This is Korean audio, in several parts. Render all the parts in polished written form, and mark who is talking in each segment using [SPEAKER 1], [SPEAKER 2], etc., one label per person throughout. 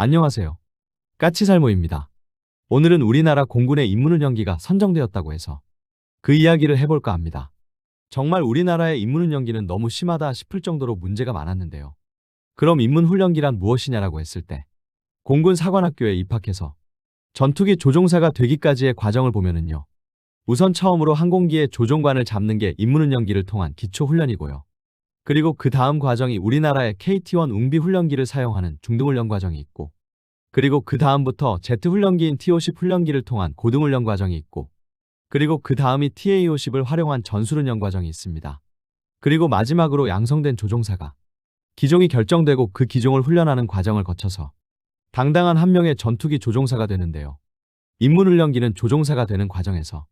[SPEAKER 1] 안녕하세요. 까치살모입니다. 오늘은 우리나라 공군의 인문운영기가 선정되었다고 해서 그 이야기를 해볼까 합니다. 정말 우리나라의 인문운영기는 너무 심하다 싶을 정도로 문제가 많았는데요. 그럼 인문훈련기란 무엇이냐라고 했을 때 공군 사관학교에 입학해서 전투기 조종사가 되기까지의 과정을 보면은요. 우선 처음으로 항공기의 조종관을 잡는 게 인문운영기를 통한 기초훈련이고요. 그리고 그 다음 과정이 우리나라의 KT-1 웅비훈련기를 사용하는 중등훈련 과정이 있고, 그리고 그 다음부터 제트훈련기인 T-50 훈련기를 통한 고등훈련 과정이 있고, 그리고 그 다음이 TA-50을 활용한 전술훈련 과정이 있습니다. 그리고 마지막으로 양성된 조종사가 기종이 결정되고 그 기종을 훈련하는 과정을 거쳐서 당당한 한 명의 전투기 조종사가 되는데요. 인문훈련기는 조종사가 되는 과정에서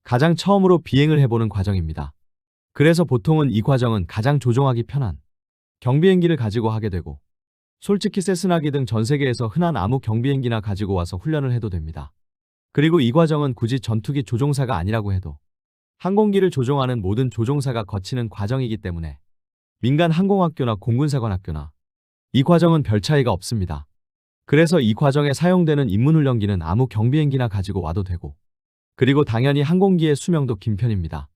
[SPEAKER 1] 가장 처음으로 비행을 해보는 과정입니다. 그래서 보통은 이 과정은 가장 조종하기 편한 경비행기를 가지고 하게 되고, 솔직히 세스나기 등 전 세계에서 흔한 아무 경비행기나 가지고 와서 훈련을 해도 됩니다. 그리고 이 과정은 굳이 전투기 조종사가 아니라고 해도 항공기를 조종하는 모든 조종사가 거치는 과정이기 때문에 민간 항공학교나 공군사관학교나 이 과정은 별 차이가 없습니다. 그래서 이 과정에 사용되는 인문훈련기는 아무 경비행기나 가지고 와도 되고, 그리고 당연히 항공기의 수명도 긴 편입니다.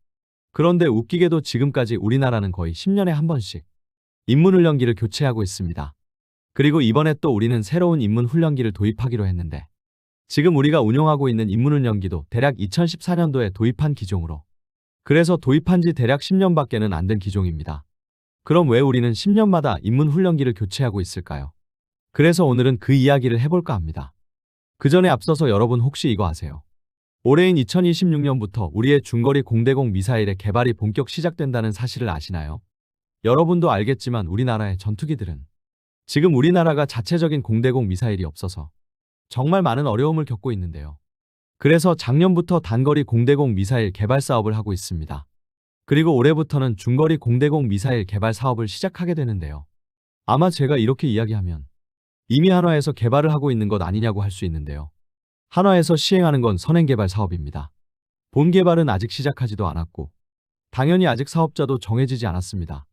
[SPEAKER 1] 그런데 웃기게도 지금까지 우리나라는 거의 10년에 한 번씩 인문훈련기를 교체하고 있습니다. 그리고 이번에 또 우리는 새로운 인문훈련기를 도입하기로 했는데, 지금 우리가 운용하고 있는 인문훈련기도 대략 2014년도에 도입한 기종으로, 그래서 도입한 지 대략 10년밖에는 안 된 기종입니다. 그럼 왜 우리는 10년마다 인문훈련기를 교체하고 있을까요? 그래서 오늘은 그 이야기를 해볼까 합니다. 그 전에 앞서서 여러분 혹시 이거 아세요? 올해인 2026년부터 우리의 중거리 공대공 미사일의 개발이 본격 시작된다는 사실을 아시나요? 여러분도 알겠지만 우리나라의 전투기들은 지금 우리나라가 자체적인 공대공 미사일이 없어서 정말 많은 어려움을 겪고 있는데요. 그래서 작년부터 단거리 공대공 미사일 개발 사업을 하고 있습니다. 그리고 올해부터는 중거리 공대공 미사일 개발 사업을 시작하게 되는데요. 아마 제가 이렇게 이야기하면 이미 한화에서 개발을 하고 있는 것 아니냐고 할 수 있는데요. 한화에서 시행하는 건 선행개발 사업입니다. 본 개발은 아직 시작하지도 않았고, 당연히 아직 사업자도 정해지지 않았습니다.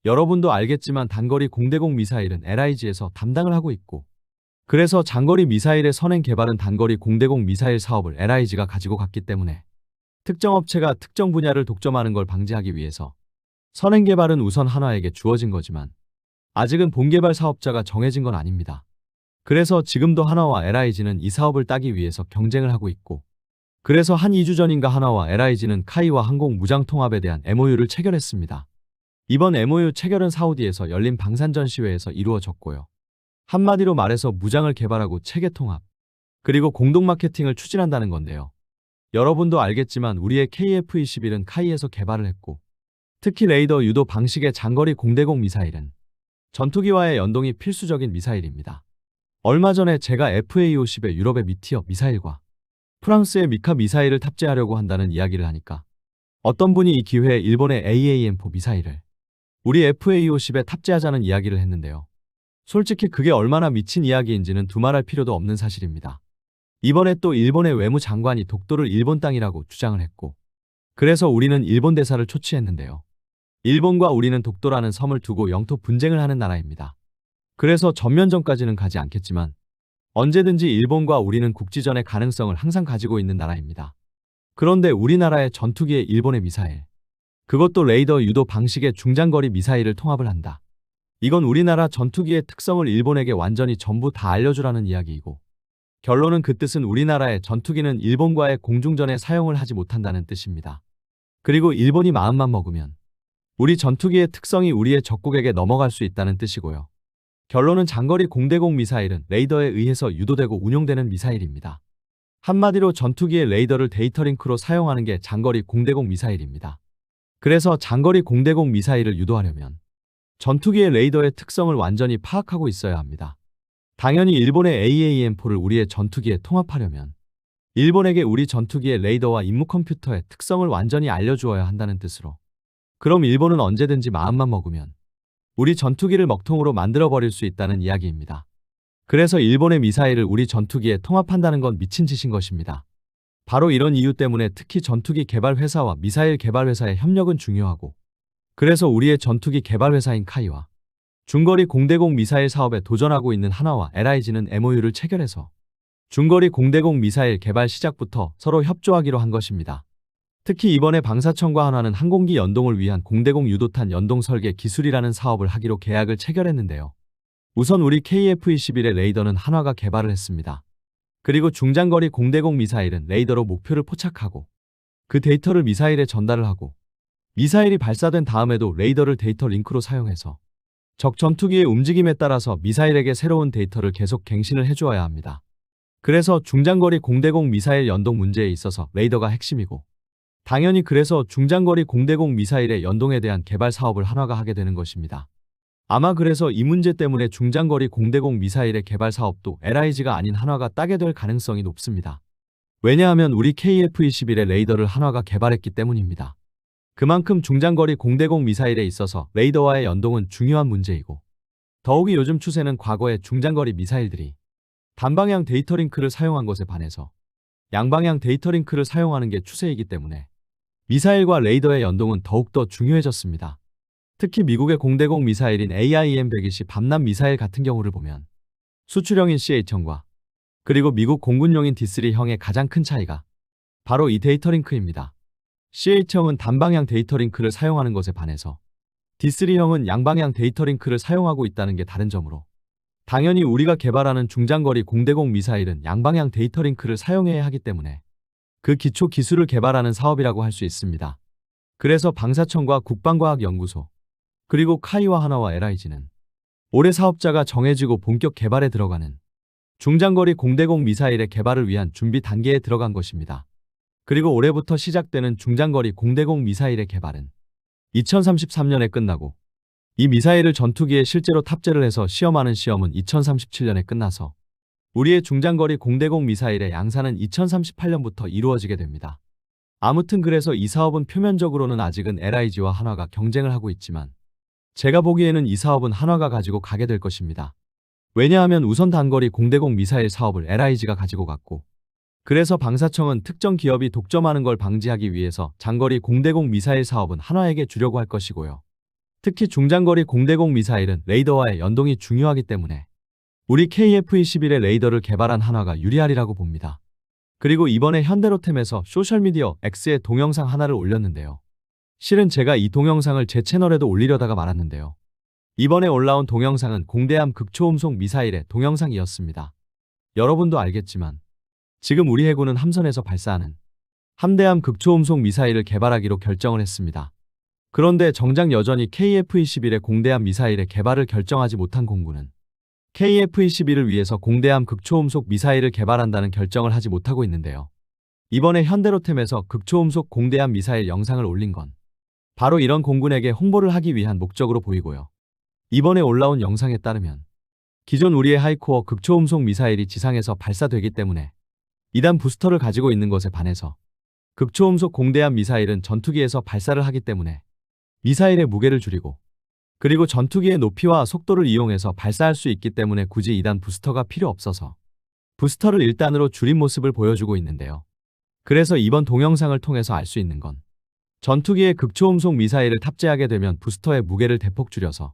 [SPEAKER 1] 여러분도 알겠지만 단거리 공대공 미사일은 LIG에서 담당을 하고 있고, 그래서 장거리 미사일의 선행 개발은 단거리 공대공 미사일 사업을 LIG가 가지고 갔기 때문에 특정 업체가 특정 분야를 독점하는 걸 방지하기 위해서 선행 개발은 우선 한화에게 주어진 거지만 아직은 본 개발 사업자가 정해진 건 아닙니다. 그래서 지금도 한화와 LIG는 이 사업을 따기 위해서 경쟁을 하고 있고, 그래서 한 2주 전인가 한화와 LIG는 카이와 항공 무장 통합에 대한 MOU를 체결했습니다. 이번 MOU 체결은 사우디에서 열린 방산 전시회에서 이루어졌고요. 한마디로 말해서 무장을 개발하고 체계 통합, 그리고 공동 마케팅을 추진한다는 건데요. 여러분도 알겠지만 우리의 KF-21은 카이에서 개발을 했고, 특히 레이더 유도 방식의 장거리 공대공 미사일은 전투기와의 연동이 필수적인 미사일입니다. 얼마 전에 제가 FA-50의 유럽의 미티어 미사일과 프랑스의 미카 미사일을 탑재하려고 한다는 이야기를 하니까 어떤 분이 이 기회에 일본의 AAM4 미사일을 우리 FA-50에 탑재하자는 이야기를 했는데요. 솔직히 그게 얼마나 미친 이야기인지는 두말할 필요도 없는 사실입니다. 이번에 또 일본의 외무장관이 독도를 일본 땅이라고 주장을 했고, 그래서 우리는 일본 대사를 초치했는데요. 일본과 우리는 독도라는 섬을 두고 영토 분쟁을 하는 나라입니다. 그래서 전면전까지는 가지 않겠지만 언제든지 일본과 우리는 국지전의 가능성을 항상 가지고 있는 나라입니다. 그런데 우리나라의 전투기에 일본의 미사일, 그것도 레이더 유도 방식의 중장거리 미사일을 통합을 한다. 이건 우리나라 전투기의 특성을 일본에게 완전히 전부 다 알려주라는 이야기이고, 결론은 그 뜻은 우리나라의 전투기는 일본과의 공중전에 사용을 하지 못한다는 뜻입니다. 그리고 일본이 마음만 먹으면 우리 전투기의 특성이 우리의 적국에게 넘어갈 수 있다는 뜻이고요. 결론은 장거리 공대공 미사일은 레이더에 의해서 유도되고 운용되는 미사일입니다. 한마디로 전투기의 레이더를 데이터 링크로 사용하는 게 장거리 공대공 미사일입니다. 그래서 장거리 공대공 미사일을 유도하려면 전투기의 레이더의 특성을 완전히 파악하고 있어야 합니다. 당연히 일본의 AAM4를 우리의 전투기에 통합하려면 일본에게 우리 전투기의 레이더와 임무 컴퓨터의 특성을 완전히 알려주어야 한다는 뜻으로, 그럼 일본은 언제든지 마음만 먹으면 우리 전투기를 먹통으로 만들어버릴 수 있다는 이야기입니다. 그래서 일본의 미사일을 우리 전투기에 통합한다는 건 미친 짓인 것입니다. 바로 이런 이유 때문에 특히 전투기 개발 회사와 미사일 개발 회사의 협력은 중요하고, 그래서 우리의 전투기 개발 회사인 카이와 중거리 공대공 미사일 사업에 도전하고 있는 한화와 LIG는 MOU를 체결해서 중거리 공대공 미사일 개발 시작부터 서로 협조하기로 한 것입니다. 특히 이번에 방사청과 한화는 항공기 연동을 위한 공대공 유도탄 연동 설계 기술이라는 사업을 하기로 계약을 체결했는데요. 우선 우리 KF-21의 레이더는 한화가 개발을 했습니다. 그리고 중장거리 공대공 미사일은 레이더로 목표를 포착하고 그 데이터를 미사일에 전달을 하고 미사일이 발사된 다음에도 레이더를 데이터 링크로 사용해서 적 전투기의 움직임에 따라서 미사일에게 새로운 데이터를 계속 갱신을 해주어야 합니다. 그래서 중장거리 공대공 미사일 연동 문제에 있어서 레이더가 핵심이고 당연히 그래서 중장거리 공대공 미사일의 연동에 대한 개발 사업을 한화가 하게 되는 것입니다. 아마 그래서 이 문제 때문에 중장거리 공대공 미사일의 개발 사업도 LIG가 아닌 한화가 따게 될 가능성이 높습니다. 왜냐하면 우리 KF-21의 레이더를 한화가 개발했기 때문입니다. 그만큼 중장거리 공대공 미사일에 있어서 레이더와의 연동은 중요한 문제이고 더욱이 요즘 추세는 과거의 중장거리 미사일들이 단방향 데이터 링크를 사용한 것에 반해서 양방향 데이터 링크를 사용하는 게 추세이기 때문에 미사일과 레이더의 연동은 더욱더 중요해졌습니다. 특히 미국의 공대공 미사일인 AIM-120 밤람 미사일 같은 경우를 보면 수출형인 CH형과 그리고 미국 공군용인 D3형의 가장 큰 차이가 바로 이 데이터 링크입니다. CH형은 단방향 데이터 링크를 사용하는 것에 반해서 D3형은 양방향 데이터 링크를 사용하고 있다는 게 다른 점으로 당연히 우리가 개발하는 중장거리 공대공 미사일은 양방향 데이터 링크를 사용해야 하기 때문에 그 기초 기술을 개발하는 사업이라고 할 수 있습니다. 그래서 방사청과 국방과학연구소 그리고 카이와 한화와 LIG는 올해 사업자가 정해지고 본격 개발에 들어가는 중장거리 공대공 미사일의 개발을 위한 준비 단계에 들어간 것입니다. 그리고 올해부터 시작되는 중장거리 공대공 미사일의 개발은 2033년에 끝나고 이 미사일을 전투기에 실제로 탑재를 해서 시험하는 시험은 2037년에 끝나서 우리의 중장거리 공대공 미사일의 양산은 2038년부터 이루어지게 됩니다. 아무튼 그래서 이 사업은 표면적으로는 아직은 LIG와 한화가 경쟁을 하고 있지만 제가 보기에는 이 사업은 한화가 가지고 가게 될 것입니다. 왜냐하면 우선 단거리 공대공 미사일 사업을 LIG가 가지고 갔고 그래서 방사청은 특정 기업이 독점하는 걸 방지하기 위해서 장거리 공대공 미사일 사업은 한화에게 주려고 할 것이고요. 특히 중장거리 공대공 미사일은 레이더와의 연동이 중요하기 때문에 우리 KF-21의 레이더를 개발한 한화가 유리하리라고 봅니다. 그리고 이번에 현대로템에서 소셜미디어 X에 동영상 하나를 올렸는데요. 실은 제가 이 동영상을 제 채널에도 올리려다가 말았는데요. 이번에 올라온 동영상은 공대함 극초음속 미사일의 동영상이었습니다. 여러분도 알겠지만 지금 우리 해군은 함선에서 발사하는 함대함 극초음속 미사일을 개발하기로 결정을 했습니다. 그런데 정작 여전히 KF-21의 공대함 미사일의 개발을 결정하지 못한 공군은 KF-21을 위해서 공대함 극초음속 미사일을 개발한다는 결정을 하지 못하고 있는데요. 이번에 현대로템에서 극초음속 공대함 미사일 영상을 올린 건 바로 이런 공군에게 홍보를 하기 위한 목적으로 보이고요. 이번에 올라온 영상에 따르면 기존 우리의 하이코어 극초음속 미사일이 지상에서 발사되기 때문에 2단 부스터를 가지고 있는 것에 반해서 극초음속 공대함 미사일은 전투기에서 발사를 하기 때문에 미사일의 무게를 줄이고 그리고 전투기의 높이와 속도를 이용해서 발사할 수 있기 때문에 굳이 2단 부스터가 필요 없어서 부스터를 1단으로 줄인 모습을 보여주고 있는데요. 그래서 이번 동영상을 통해서 알 수 있는 건 전투기에 극초음속 미사일을 탑재하게 되면 부스터의 무게를 대폭 줄여서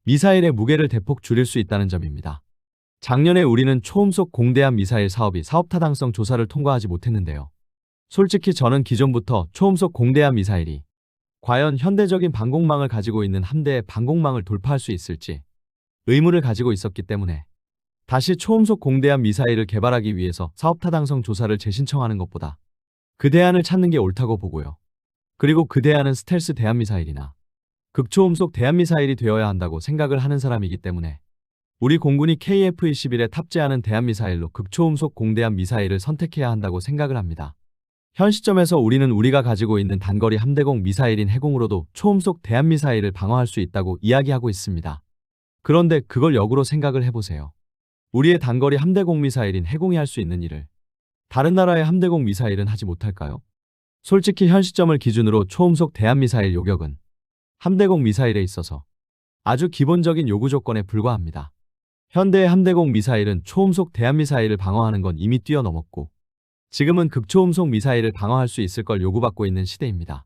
[SPEAKER 1] 미사일의 무게를 대폭 줄일 수 있다는 점입니다. 작년에 우리는 초음속 공대함 미사일 사업이 사업타당성 조사를 통과하지 못했는데요. 솔직히 저는 기존부터 초음속 공대함 미사일이 과연 현대적인 방공망을 가지고 있는 함대의 방공망을 돌파할 수 있을지 의문을 가지고 있었기 때문에 다시 초음속 공대함 미사일을 개발하기 위해서 사업타당성 조사를 재신청하는 것보다 그 대안을 찾는 게 옳다고 보고요. 그리고 그 대안은 스텔스 대함미사일이나 극초음속 대함미사일이 되어야 한다고 생각을 하는 사람이기 때문에 우리 공군이 KF-21에 탑재하는 대함미사일로 극초음속 공대함 미사일을 선택해야 한다고 생각을 합니다. 현 시점에서 우리는 우리가 가지고 있는 단거리 함대공 미사일인 해공으로도 초음속 대함미사일을 방어할 수 있다고 이야기하고 있습니다. 그런데 그걸 역으로 생각을 해보세요. 우리의 단거리 함대공 미사일인 해공이 할 수 있는 일을 다른 나라의 함대공 미사일은 하지 못할까요? 솔직히 현 시점을 기준으로 초음속 대함미사일 요격은 함대공 미사일에 있어서 아주 기본적인 요구 조건에 불과합니다. 현대의 함대공 미사일은 초음속 대함미사일을 방어하는 건 이미 뛰어넘었고 지금은 극초음속 미사일을 방어할 수 있을 걸 요구받고 있는 시대입니다.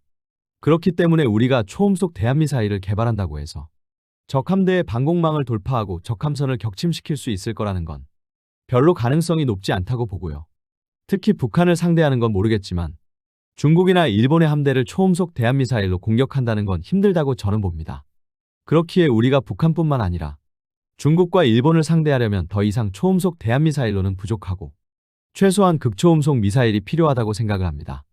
[SPEAKER 1] 그렇기 때문에 우리가 초음속 대함미사일을 개발한다고 해서 적 함대의 방공망을 돌파하고 적 함선을 격침시킬 수 있을 거라는 건 별로 가능성이 높지 않다고 보고요. 특히 북한을 상대하는 건 모르겠지만 중국이나 일본의 함대를 초음속 대한미사일로 공격한다는 건 힘들다고 저는 봅니다. 그렇기에 우리가 북한뿐만 아니라 중국과 일본을 상대하려면 더 이상 초음속 대한미사일로는 부족하고 최소한 극초음속 미사일이 필요하다고 생각을 합니다.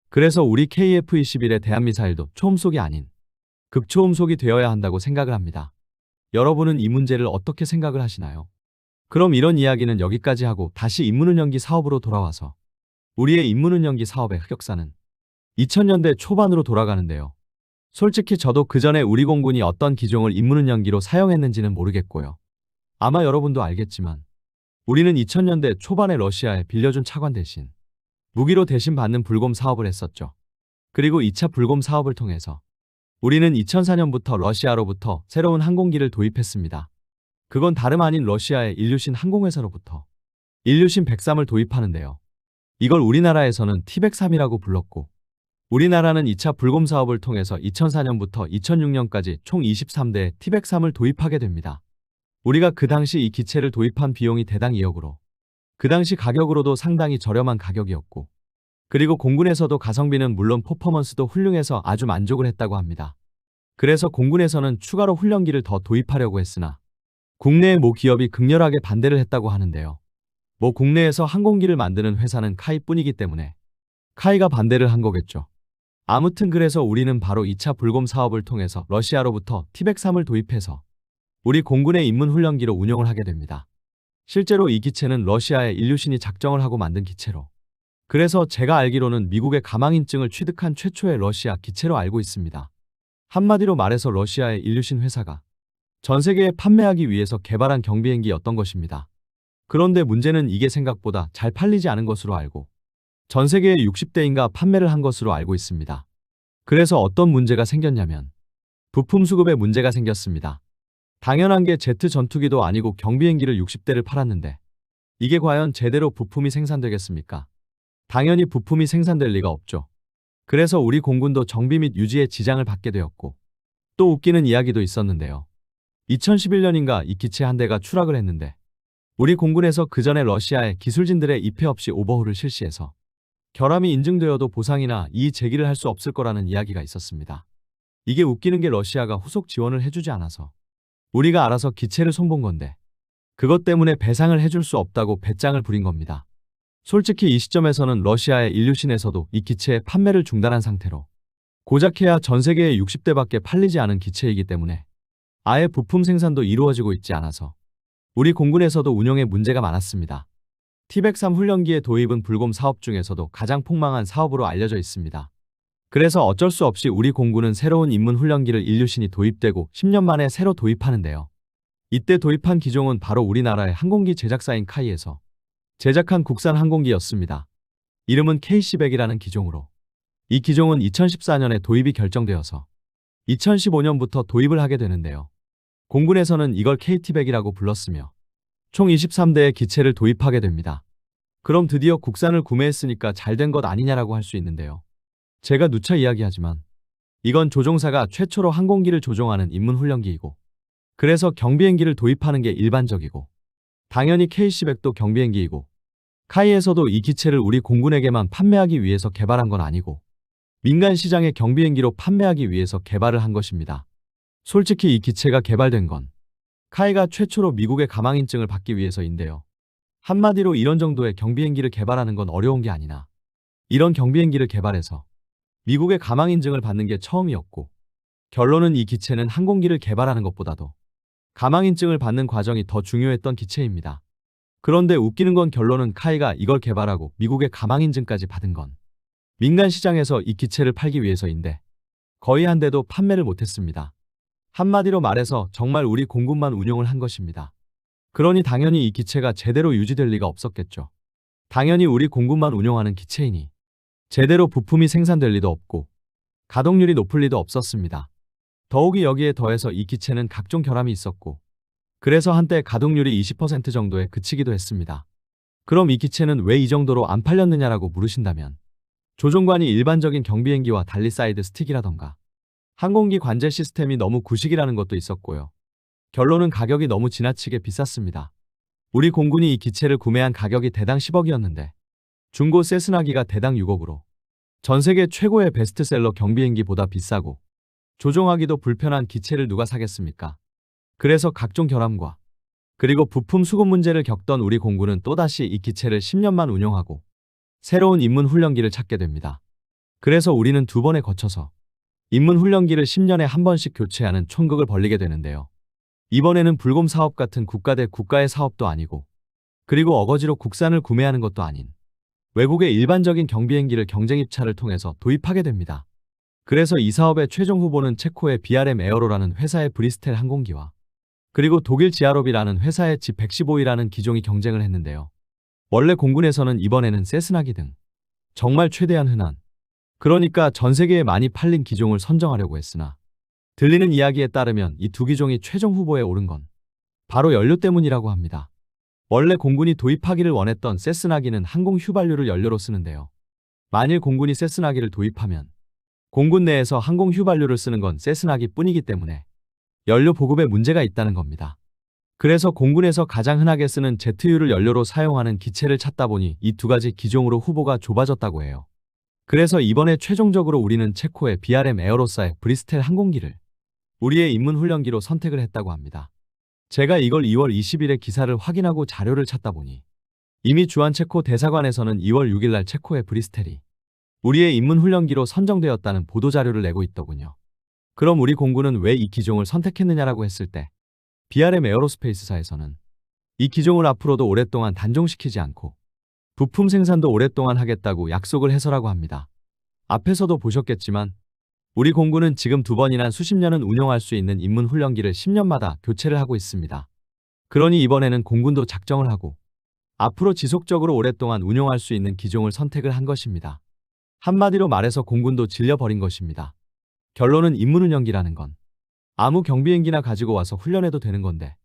[SPEAKER 1] 그래서 우리 KF-21의 대한미사일도 초음속이 아닌 극초음속이 되어야 한다고 생각을 합니다. 여러분은 이 문제를 어떻게 생각을 하시나요? 그럼 이런 이야기는 여기까지 하고 다시 인문운영기 사업으로 돌아와서 우리의 인문운영기 사업의 흑역사는 2000년대 초반으로 돌아가는데요. 솔직히 저도 그 전에 우리 공군이 어떤 기종을 인문운영기로 사용했는지는 모르겠고요. 아마 여러분도 알겠지만 우리는 2000년대 초반에 러시아에 빌려준 차관 대신 무기로 대신 받는 불곰 사업을 했었죠. 그리고 2차 불곰 사업을 통해서 우리는 2004년부터 러시아로부터 새로운 항공기를 도입했습니다. 그건 다름 아닌 러시아의 일류신 항공회사로부터 일류신 103을 도입하는데요. 이걸 우리나라에서는 T-103이라고 불렀고 우리나라는 2차 불곰 사업을 통해서 2004년부터 2006년까지 총 23대의 T-103을 도입하게 됩니다. 우리가 그 당시 이 기체를 도입한 비용이 대당 2억으로 그 당시 가격으로도 상당히 저렴한 가격이었고 그리고 공군에서도 가성비는 물론 퍼포먼스도 훌륭해서 아주 만족을 했다고 합니다. 그래서 공군에서는 추가로 훈련기를 더 도입하려고 했으나 국내의 모 기업이 극렬하게 반대를 했다고 하는데요. 뭐 국내에서 항공기를 만드는 회사는 카이뿐이기 때문에 카이가 반대를 한 거겠죠. 아무튼 그래서 우리는 바로 2차 불곰 사업을 통해서 러시아로부터 T-103을 도입해서 우리 공군의 인문훈련기로 운용을 하게 됩니다. 실제로 이 기체는 러시아의 일류신이 작정을 하고 만든 기체로 그래서 제가 알기로는 미국의 가망인증을 취득한 최초의 러시아 기체로 알고 있습니다. 한마디로 말해서 러시아의 일류신 회사가 전 세계에 판매하기 위해서 개발한 경비행기였던 것입니다. 그런데 문제는 이게 생각보다 잘 팔리지 않은 것으로 알고 전 세계에 60대인가 판매를 한 것으로 알고 있습니다. 그래서 어떤 문제가 생겼냐면 부품 수급에 문제가 생겼습니다. 당연한 게 제트 전투기도 아니고 경비행기를 60대를 팔았는데 이게 과연 제대로 부품이 생산되겠습니까? 당연히 부품이 생산될 리가 없죠. 그래서 우리 공군도 정비 및 유지에 지장을 받게 되었고 또 웃기는 이야기도 있었는데요. 2011년인가 이 기체 한 대가 추락을 했는데 우리 공군에서 그 전에 러시아의 기술진들의 입회 없이 오버홀을 실시해서 결함이 인증되어도 보상이나 이의 제기를 할 수 없을 거라는 이야기가 있었습니다. 이게 웃기는 게 러시아가 후속 지원을 해주지 않아서 우리가 알아서 기체를 손본 건데 그것 때문에 배상을 해줄 수 없다고 배짱을 부린 겁니다. 솔직히 이 시점에서는 러시아의 일류신에서도 이 기체의 판매를 중단한 상태로 고작해야 전 세계에 60대밖에 팔리지 않은 기체이기 때문에 아예 부품 생산도 이루어지고 있지 않아서 우리 공군에서도 운영에 문제가 많았습니다. T-103 훈련기의 도입은 불곰 사업 중에서도 가장 폭망한 사업으로 알려져 있습니다. 그래서 어쩔 수 없이 우리 공군은 새로운 인문 훈련기를 일류신이 도입되고 10년 만에 새로 도입하는데요. 이때 도입한 기종은 바로 우리나라의 항공기 제작사인 카이에서 제작한 국산 항공기였습니다. 이름은 KC-100이라는 기종으로 이 기종은 2014년에 도입이 결정되어서 2015년부터 도입을 하게 되는데요. 공군에서는 이걸 KT-100이라고 불렀으며 총 23대의 기체를 도입하게 됩니다. 그럼 드디어 국산을 구매했으니까 잘 된 것 아니냐라고 할 수 있는데요. 제가 누차 이야기하지만 이건 조종사가 최초로 항공기를 조종하는 인문훈련기이고 그래서 경비행기를 도입하는 게 일반적이고 당연히 KC-100도 경비행기이고 카이에서도 이 기체를 우리 공군에게만 판매하기 위해서 개발한 건 아니고 민간 시장의 경비행기로 판매하기 위해서 개발을 한 것입니다. 솔직히 이 기체가 개발된 건 카이가 최초로 미국의 가망인증을 받기 위해서인데요. 한마디로 이런 정도의 경비행기를 개발하는 건 어려운 게 아니나 이런 경비행기를 개발해서 미국의 가망인증을 받는 게 처음이었고 결론은 이 기체는 항공기를 개발하는 것보다도 가망인증을 받는 과정이 더 중요했던 기체입니다. 그런데 웃기는 건 결론은 카이가 이걸 개발하고 미국의 가망인증까지 받은 건 민간 시장에서 이 기체를 팔기 위해서인데 거의 한 대도 판매를 못했습니다. 한마디로 말해서 정말 우리 공군만 운용을 한 것입니다. 그러니 당연히 이 기체가 제대로 유지될 리가 없었겠죠. 당연히 우리 공군만 운용하는 기체이니 제대로 부품이 생산될 리도 없고 가동률이 높을 리도 없었습니다. 더욱이 여기에 더해서 이 기체는 각종 결함이 있었고 그래서 한때 가동률이 20% 정도에 그치기도 했습니다. 그럼 이 기체는 왜 이 정도로 안 팔렸느냐라고 물으신다면 조종관이 일반적인 경비행기와 달리 사이드 스틱이라던가 항공기 관제 시스템이 너무 구식이라는 것도 있었고요. 결론은 가격이 너무 지나치게 비쌌습니다. 우리 공군이 이 기체를 구매한 가격이 대당 10억이었는데 중고 세스나기가 대당 6억으로 전 세계 최고의 베스트셀러 경비행기보다 비싸고 조종하기도 불편한 기체를 누가 사겠습니까? 그래서 각종 결함과 그리고 부품 수급 문제를 겪던 우리 공군은 또다시 이 기체를 10년만 운용하고 새로운 입문훈련기를 찾게 됩니다. 그래서 우리는 두 번에 거쳐서 입문훈련기를 10년에 한 번씩 교체하는 총극을 벌리게 되는데요. 이번에는 불곰 사업 같은 국가 대 국가의 사업도 아니고 그리고 어거지로 국산을 구매하는 것도 아닌 외국의 일반적인 경비행기를 경쟁 입찰을 통해서 도입하게 됩니다. 그래서 이 사업의 최종 후보는 체코의 BRM 에어로라는 회사의 브리스텔 항공기와 그리고 독일 지아롭이라는 회사의 G115이라는 기종이 경쟁을 했는데요. 원래 공군에서는 이번에는 세스나기 등 정말 최대한 흔한 그러니까 전 세계에 많이 팔린 기종을 선정하려고 했으나 들리는 이야기에 따르면 이 두 기종이 최종 후보에 오른 건 바로 연료 때문이라고 합니다. 원래 공군이 도입하기를 원했던 세스나기는 항공 휘발유를 연료로 쓰는데요. 만일 공군이 세스나기를 도입하면 공군 내에서 항공 휘발유를 쓰는 건 세스나기 뿐이기 때문에 연료 보급에 문제가 있다는 겁니다. 그래서 공군에서 가장 흔하게 쓰는 제트유를 연료로 사용하는 기체를 찾다 보니 이 두 가지 기종으로 후보가 좁아졌다고 해요. 그래서 이번에 최종적으로 우리는 체코의 BRM 에어로사의 브리스텔 항공기를 우리의 입문훈련기로 선택을 했다고 합니다. 제가 이걸 2월 20일에 기사를 확인하고 자료를 찾다 보니 이미 주한 체코 대사관에서는 2월 6일 날 체코의 브리스텔이 우리의 입문훈련기로 선정되었다는 보도자료를 내고 있더군요. 그럼 우리 공군은 왜 이 기종을 선택했느냐라고 했을 때 BRM 에어로스페이스사에서는 이 기종을 앞으로도 오랫동안 단종시키지 않고 부품 생산도 오랫동안 하겠다고 약속을 해서라고 합니다. 앞에서도 보셨겠지만 우리 공군은 지금 두 번이나 수십 년은 운용할 수 있는 입문훈련기를 10년마다 교체를 하고 있습니다. 그러니 이번에는 공군도 작정을 하고 앞으로 지속적으로 오랫동안 운용할 수 있는 기종을 선택을 한 것입니다. 한마디로 말해서 공군도 질려버린 것입니다. 결론은 입문훈련기라는 건 아무 경비행기나 가지고 와서 훈련해도 되는 건데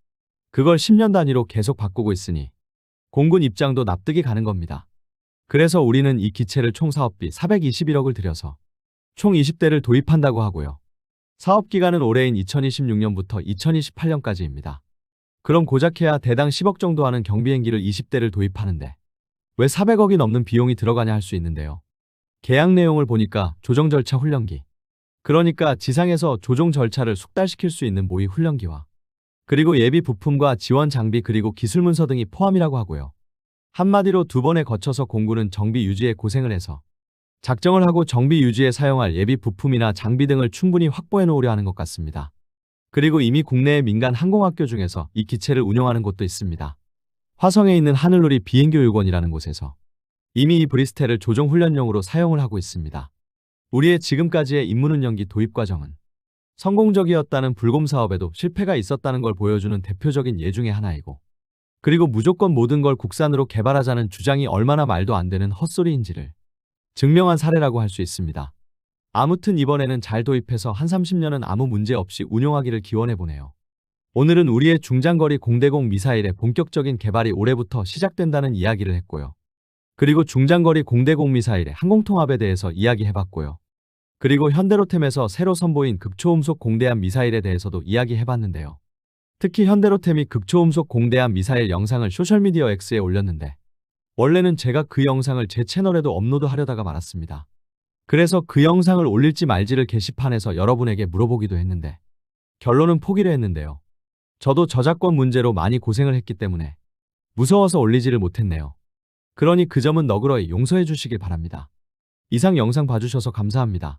[SPEAKER 1] 그걸 10년 단위로 계속 바꾸고 있으니 공군 입장도 납득이 가는 겁니다. 그래서 우리는 이 기체를 총 사업비 421억을 들여서 총 20대를 도입한다고 하고요. 사업기간은 올해인 2026년부터 2028년까지입니다. 그럼 고작해야 대당 10억 정도 하는 경비행기를 20대를 도입하는데 왜 400억이 넘는 비용이 들어가냐 할 수 있는데요. 계약 내용을 보니까 조정 절차 훈련기, 그러니까 지상에서 조종 절차를 숙달시킬 수 있는 모의 훈련기와 그리고 예비 부품과 지원 장비 그리고 기술 문서 등이 포함이라고 하고요. 한마디로 두 번에 거쳐서 공군은 정비 유지에 고생을 해서 작정을 하고 정비 유지에 사용할 예비 부품이나 장비 등을 충분히 확보해 놓으려 하는 것 같습니다. 그리고 이미 국내의 민간 항공학교 중에서 이 기체를 운영하는 곳도 있습니다. 화성에 있는 하늘놀이 비행교육원이라는 곳에서 이미 이 브리스텔을 조종훈련용으로 사용을 하고 있습니다. 우리의 지금까지의 입문훈련기 도입 과정은 성공적이었다는 불곰 사업에도 실패가 있었다는 걸 보여주는 대표적인 예 중의 하나이고 그리고 무조건 모든 걸 국산으로 개발하자는 주장이 얼마나 말도 안 되는 헛소리인지를 증명한 사례라고 할 수 있습니다. 아무튼 이번에는 잘 도입해서 한 30년은 아무 문제 없이 운용하기를 기원해보네요. 오늘은 우리의 중장거리 공대공 미사일의 본격적인 개발이 올해부터 시작된다는 이야기를 했고요. 그리고 중장거리 공대공 미사일의 항공통합에 대해서 이야기해봤고요. 그리고 현대로템에서 새로 선보인 극초음속 공대함 미사일에 대해서도 이야기해봤는데요. 특히 현대로템이 극초음속 공대함 미사일 영상을 소셜미디어 X에 올렸는데 원래는 제가 그 영상을 제 채널에도 업로드하려다가 말았습니다. 그래서 그 영상을 올릴지 말지를 게시판에서 여러분에게 물어보기도 했는데 결론은 포기를 했는데요. 저도 저작권 문제로 많이 고생을 했기 때문에 무서워서 올리지를 못했네요. 그러니 그 점은 너그러이 용서해 주시길 바랍니다. 이상 영상 봐주셔서 감사합니다.